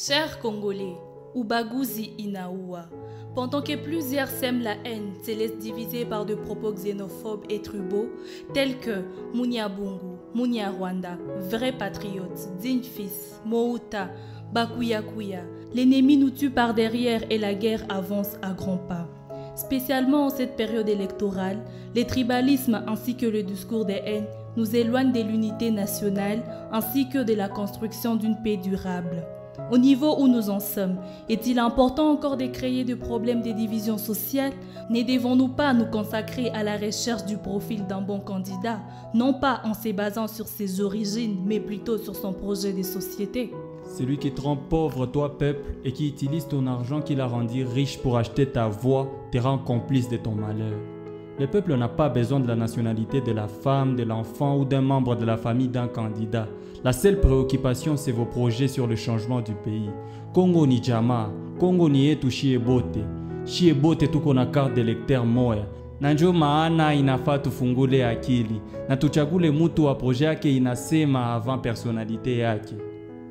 Chers Congolais, Ubaguzi Inaoua, pendant que plusieurs sèment la haine, se laissent diviser par de propos xénophobes et tribaux, tels que Mounia Bungu, Mounia Rwanda, vrai patriote, digne fils, Mouta, Bakuyakuya, l'ennemi nous tue par derrière et la guerre avance à grands pas. Spécialement en cette période électorale, les tribalismes ainsi que le discours des haines nous éloignent de l'unité nationale ainsi que de la construction d'une paix durable. Au niveau où nous en sommes, est-il important encore de créer des problèmes de division sociale? Ne devons-nous pas nous consacrer à la recherche du profil d'un bon candidat, non pas en se basant sur ses origines, mais plutôt sur son projet de société? Celui qui te rend pauvre, toi peuple, et qui utilise ton argent qu'il a rendu riche pour acheter ta voix, te rend complice de ton malheur. Le peuple n'a pas besoin de la nationalité de la femme, de l'enfant ou d'un membre de la famille d'un candidat. La seule préoccupation, c'est vos projets sur le changement du pays. Congo ni jamaa, Congo ni yetu shiebote. Shiebote tuko na carte d'électeur moya. Na ndio maana inafaa tufungule akili na tuchagule mtu wa projet yake inasema avant personnalité yake.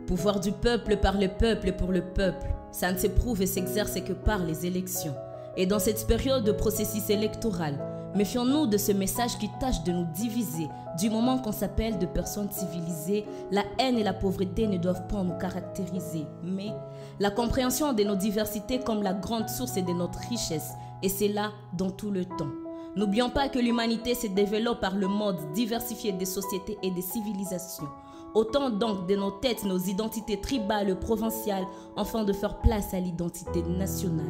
Pouvoir du peuple par le peuple et pour le peuple, ça ne s'éprouve et s'exerce que par les élections. Et dans cette période de processus électoral, méfions-nous de ce message qui tâche de nous diviser. Du moment qu'on s'appelle de personnes civilisées, la haine et la pauvreté ne doivent pas nous caractériser, mais la compréhension de nos diversités comme la grande source de notre richesse, et c'est là dans tout le temps. N'oublions pas que l'humanité se développe par le mode diversifié des sociétés et des civilisations. Autant donc de nos têtes, nos identités tribales, provinciales, afin de faire place à l'identité nationale.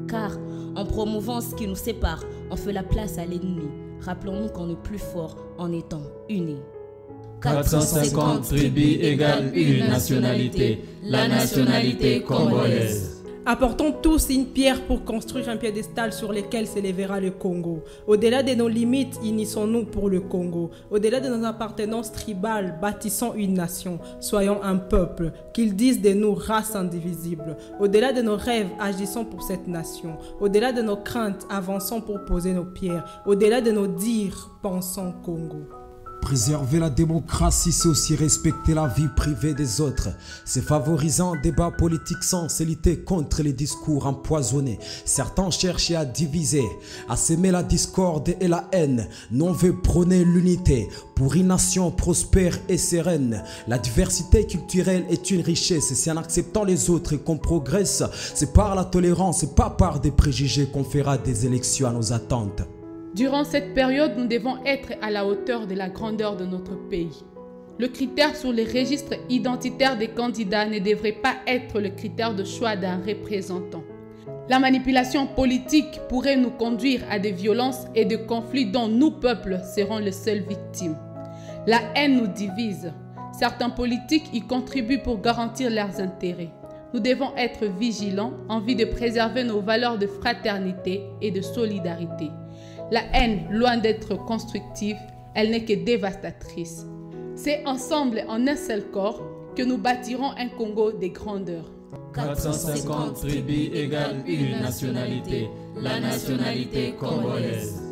Car en promouvant ce qui nous sépare, on fait la place à l'ennemi. Rappelons-nous qu'on est plus fort en étant unis. 450 tribus égale une nationalité, la nationalité congolaise. Apportons tous une pierre pour construire un piédestal sur lequel s'élèvera le Congo. Au-delà de nos limites, unissons-nous pour le Congo. Au-delà de nos appartenances tribales, bâtissons une nation. Soyons un peuple, qu'ils disent de nous race indivisible. Au-delà de nos rêves, agissons pour cette nation. Au-delà de nos craintes, avançons pour poser nos pierres. Au-delà de nos dires, pensons Congo. Préserver la démocratie, c'est aussi respecter la vie privée des autres. C'est favoriser un débat politique sans se lutter contre les discours empoisonnés. Certains cherchent à diviser, à s'aimer la discorde et la haine. Nous on veut prôner l'unité pour une nation prospère et sereine. La diversité culturelle est une richesse. C'est en acceptant les autres qu'on progresse. C'est par la tolérance et pas par des préjugés qu'on fera des élections à nos attentes. Durant cette période, nous devons être à la hauteur de la grandeur de notre pays. Le critère sur les registres identitaires des candidats ne devrait pas être le critère de choix d'un représentant. La manipulation politique pourrait nous conduire à des violences et des conflits dont nous, peuples, serons les seules victimes. La haine nous divise. Certains politiques y contribuent pour garantir leurs intérêts. Nous devons être vigilants en vue de préserver nos valeurs de fraternité et de solidarité. La haine, loin d'être constructive, elle n'est que dévastatrice. C'est ensemble, en un seul corps, que nous bâtirons un Congo de grandeur. 450 tribus égale une nationalité, la nationalité congolaise.